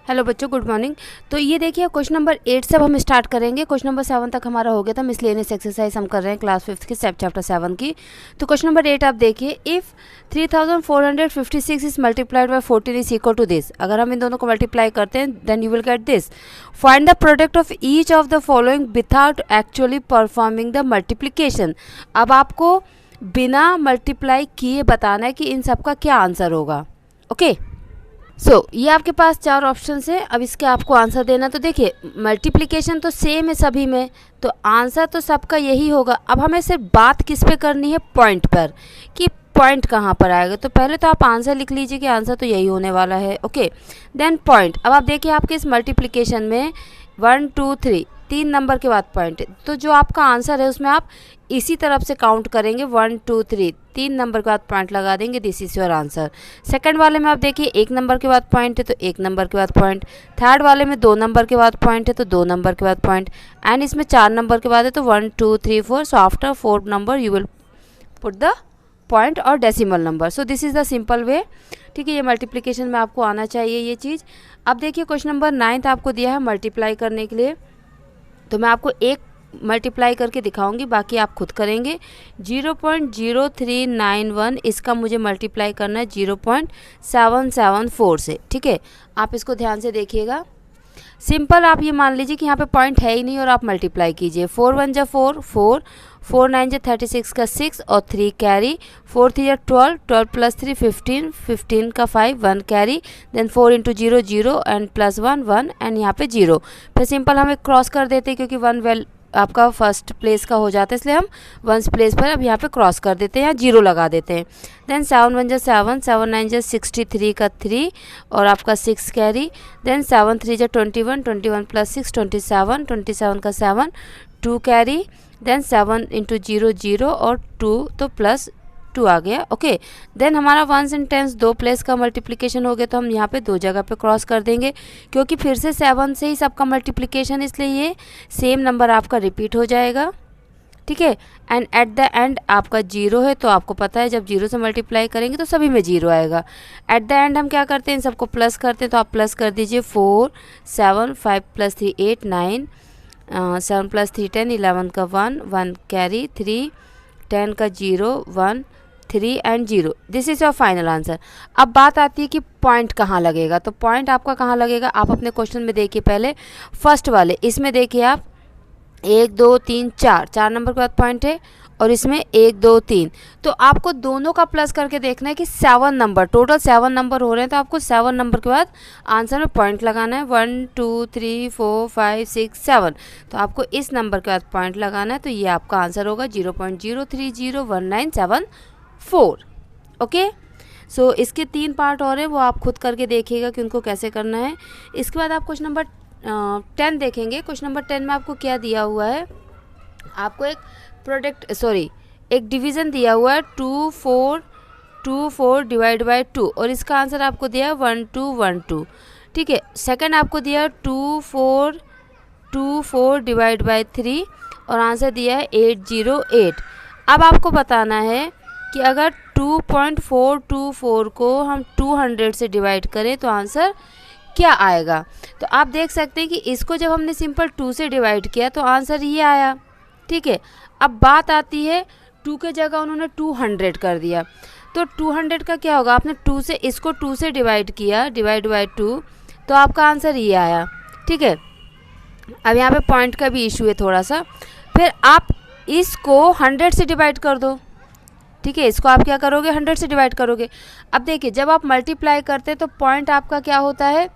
Hello बच्चों, good morning. तो ये देखिए क्वेश्चन नंबर 8 से अब हम स्टार्ट करेंगे। क्वेश्चन नंबर 7 तक हमारा हो गया था। मिसलेनियस एक्सरसाइज हम कर रहे हैं क्लास 5 की चैप्टर 7 की। तो क्वेश्चन नंबर 8 आप देखिए, if 3456 is multiplied by 14 is equal to this. अगर हम इन दोनों को मल्टीप्लाई करते हैं then you will get this. Find the product of each of the following without actually performing the multiplication. अब आपको बिना मल्टीप्लाई किए बताना है कि इन सब का क्या आंसर होगा। ओके ये आपके पास 4 ऑप्शन है। अब इसके आपको आंसर देना। तो देखिए मल्टीप्लिकेशन तो सेम है सभी में, तो आंसर तो सबका यही होगा। अब हमें सिर्फ बात किस पे करनी है, पॉइंट पर, कि पॉइंट कहाँ पर आएगा। तो पहले तो आप आंसर लिख लीजिए कि आंसर तो यही होने वाला है। Okay then point. अब आप देखिए आपके इस मल्टीप्लिकेशन में 1 2 3 3 नंबर के बाद पॉइंट है, तो जो आपका आंसर है उसमें आप इसी तरफ से काउंट करेंगे 1 2 3 3 नंबर के बाद पॉइंट लगा देंगे। This is your answer. Second वाले में आप देखिए 1 नंबर के बाद पॉइंट है तो 1 नंबर के बाद पॉइंट। थर्ड वाले में 2 नंबर के बाद पॉइंट है तो 2 नंबर के बाद पॉइंट। एंड इसमें 4 नंबर के बाद है तो 1 2 3 4। So after 4 number you will put the point और decimal number. So this is the simple way. ठीक है, ये मल्टीप्लिकेशन में आपको आना चाहिए ये चीज़। अब देखिए क्वेश्चन नंबर 9 आपको दिया है मल्टीप्लाई करने के लिए। तो मैं आपको एक मल्टीप्लाई करके दिखाऊंगी, बाकी आप खुद करेंगे। 0.0391 इसका मुझे मल्टीप्लाई करना है 0.774 से। ठीक है, आप इसको ध्यान से देखिएगा। सिंपल आप ये मान लीजिए कि यहाँ पे पॉइंट है ही नहीं और आप मल्टीप्लाई कीजिए। 4 1 जा 4 4 4 9 जा 36 का 6 और 3 कैरी। 4 3 जा 12 12 प्लस 3 15 15 का 5 1 carry. Then 4 into 0 0 and plus 1 1 and यहाँ पे 0। फिर सिंपल हम एक क्रॉस कर देते हैं क्योंकि 1 आपका फर्स्ट प्लेस का हो जाता है, इसलिए हम 1 प्लेस पर अब यहाँ पे क्रॉस कर देते हैं या 0 लगा देते हैं। देन 7 1 जा 7 7 9 जा 63 का 3 और आपका 6 कैरी। देन 7 3 जा 21 21 प्लस 6 27 27 का 7 2 कैरी। देन 7 इंटू 0 0 और 2 तो प्लस 2 आ गया। ओके देन हमारा 1s and 10s 2 प्लेस का मल्टीप्लिकेशन हो गया, तो हम यहाँ पे 2 जगह पे क्रॉस कर देंगे क्योंकि फिर से 7 से ही सबका मल्टीप्लिकेशन, इसलिए ये सेम नंबर आपका रिपीट हो जाएगा। ठीक है, एंड एट द एंड आपका 0 है, तो आपको पता है जब 0 से मल्टीप्लाई करेंगे तो सभी में 0 आएगा। एट द एंड हम क्या करते हैं, इन सबको प्लस करते हैं, तो आप प्लस कर दीजिए 4 7 5 प्लस 3 8 9 7 प्लस 3 10 11 का 1 1 कैरी 3 10 का 0 1 3 and 0। This is your final answer. अब बात आती है कि पॉइंट कहाँ लगेगा। तो पॉइंट आपका कहाँ लगेगा, आप अपने क्वेश्चन में देखिए। पहले फर्स्ट वाले इसमें देखिए आप 1 2 3 4 नंबर के बाद पॉइंट है और इसमें 1 2 3। तो आपको दोनों का प्लस करके देखना है कि 7 नंबर, टोटल 7 नंबर हो रहे हैं, तो आपको 7 नंबर के बाद आंसर में पॉइंट लगाना है। 1 2 3 4 5 6 7। तो आपको इस नंबर के बाद पॉइंट लगाना है, तो ये आपका आंसर होगा 0.0301974। ओके सो इसके 3 पार्ट और हैं, वो आप खुद करके देखिएगा कि उनको कैसे करना है। इसके बाद आप क्वेश्चन नंबर 10 देखेंगे। क्वेश्चन नंबर 10 में आपको क्या दिया हुआ है, आपको एक एक डिवीज़न दिया हुआ है 2 4 डिवाइड बाय 2 और इसका आंसर आपको दिया है 1 2 1 2। ठीक है, सेकंड आपको दिया है 2 4 डिवाइड बाय 3 और आंसर दिया है 808। अब आपको बताना है कि अगर 2.424 को हम 200 से डिवाइड करें तो आंसर क्या आएगा। तो आप देख सकते हैं कि इसको जब हमने सिंपल 2 से डिवाइड किया तो आंसर ये आया। ठीक है, अब बात आती है 2 के जगह उन्होंने 200 कर दिया, तो 200 का क्या होगा, आपने 2 से इसको 2 से डिवाइड किया, डिवाइड बाय 2, तो आपका आंसर ये आया। ठीक है, अब यहाँ पे पॉइंट का भी इशू है थोड़ा सा। फिर आप इसको 100 से डिवाइड कर दो। ठीक है, इसको आप क्या करोगे, 100 से डिवाइड करोगे। अब देखिए जब आप मल्टीप्लाई करते हैं तो पॉइंट आपका क्या होता है,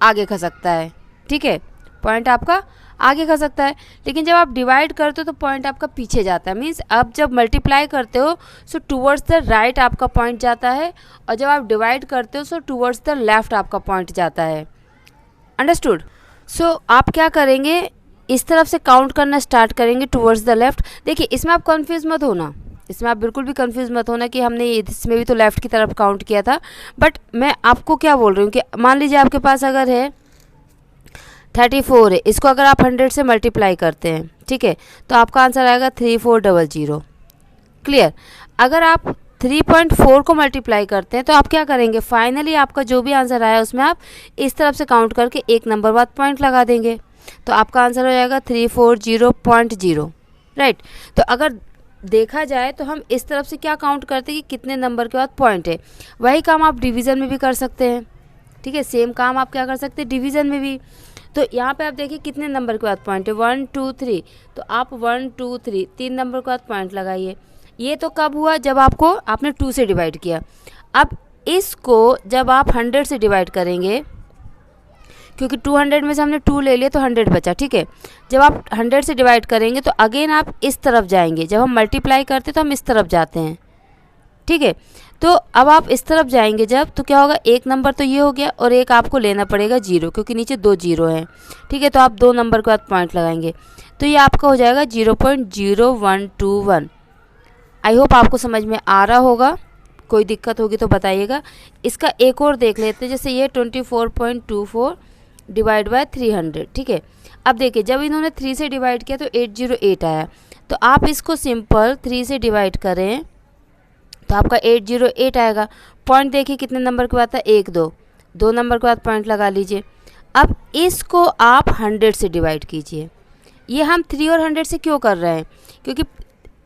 आगे खसकता है। ठीक है, पॉइंट आपका आगे खसकता है, लेकिन जब आप डिवाइड करते हो तो पॉइंट आपका पीछे जाता है। मीन्स आप जब मल्टीप्लाई करते हो सो टूवर्ड्स द राइट आपका पॉइंट जाता है, और जब आप डिवाइड करते हो सो टूवर्ड्स द लेफ्ट आपका पॉइंट जाता है। अंडरस्टूड। सो आप क्या करेंगे, इस तरफ से काउंट करना स्टार्ट करेंगे टूवर्ड्स द लेफ्ट। देखिए इसमें आप कन्फ्यूज़ मत होना, इसमें आप बिल्कुल भी कंफ्यूज मत होना कि हमने इसमें भी तो लेफ़्ट की तरफ काउंट किया था। बट मैं आपको क्या बोल रही हूँ कि मान लीजिए आपके पास अगर है 34 है, इसको अगर आप 100 से मल्टीप्लाई करते हैं, ठीक है, तो आपका आंसर आएगा 3400। क्लियर। अगर आप 3.4 को मल्टीप्लाई करते हैं तो आप क्या करेंगे, फाइनली आपका जो भी आंसर आया उसमें आप इस तरफ से काउंट करके एक नंबर बाद पॉइंट लगा देंगे, तो आपका आंसर हो जाएगा 340.0, राइट। तो अगर देखा जाए तो हम इस तरफ से क्या काउंट करते हैं कि कितने नंबर के बाद पॉइंट है। वही काम आप डिवीज़न में भी कर सकते हैं, ठीक है, सेम काम आप क्या कर सकते हैं डिवीज़न में भी। तो यहाँ पे आप देखिए कितने नंबर के बाद पॉइंट है, 1 2 3, तो आप 1 2 3 3 नंबर के बाद पॉइंट लगाइए। ये तो कब हुआ, जब आपने 2 से डिवाइड किया। अब इसको जब आप 100 से डिवाइड करेंगे, क्योंकि 200 में से हमने 2 ले लिया तो 100 बचा, ठीक है। जब आप 100 से डिवाइड करेंगे तो अगेन आप इस तरफ जाएंगे, जब हम मल्टीप्लाई करते तो हम इस तरफ जाते हैं, ठीक है। तो अब आप इस तरफ जाएंगे जब, तो क्या होगा, एक नंबर तो ये हो गया और एक आपको लेना पड़ेगा 0, क्योंकि नीचे 2 0 हैं, ठीक है। तो आप 2 नंबर के बाद पॉइंट लगाएंगे तो ये आपका हो जाएगा 0.0121। आई होप आपको समझ में आ रहा होगा, कोई दिक्कत होगी तो बताइएगा। इसका एक और देख लेते हैं, जैसे ये 24.24 डिवाइड बाय 300, ठीक है। अब देखिए जब इन्होंने 3 से डिवाइड किया तो 808 आया, तो आप इसको सिंपल 3 से डिवाइड करें तो आपका 808 आएगा। पॉइंट देखिए कितने नंबर के बाद था, 1 2, 2 नंबर के बाद पॉइंट लगा लीजिए। अब इसको आप 100 से डिवाइड कीजिए। ये हम 3 और 100 से क्यों कर रहे हैं, क्योंकि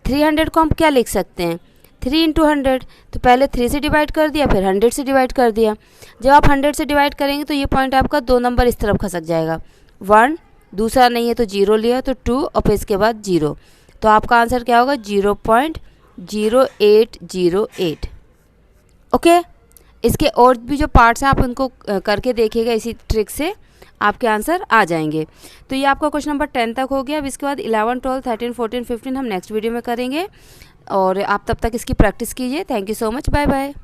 300 को हम क्या लिख सकते हैं, 3 × 100, तो पहले 3 से डिवाइड कर दिया फिर 100 से डिवाइड कर दिया। जब आप 100 से डिवाइड करेंगे तो ये पॉइंट आपका 2 नंबर इस तरफ खसक जाएगा, 1, दूसरा नहीं है तो 0 लिया तो 2 और फिर इसके बाद 0, तो आपका आंसर क्या होगा 0.0808। ओके, इसके और भी जो पार्ट्स हैं आप उनको करके देखिएगा, इसी ट्रिक से आपके आंसर आ जाएंगे। तो ये आपका क्वेश्चन नंबर 10 तक हो गया। अब इसके बाद 11 12 13 14 15 हम नेक्स्ट वीडियो में करेंगे और आप तब तक इसकी प्रैक्टिस कीजिए। Thank you so much, bye bye.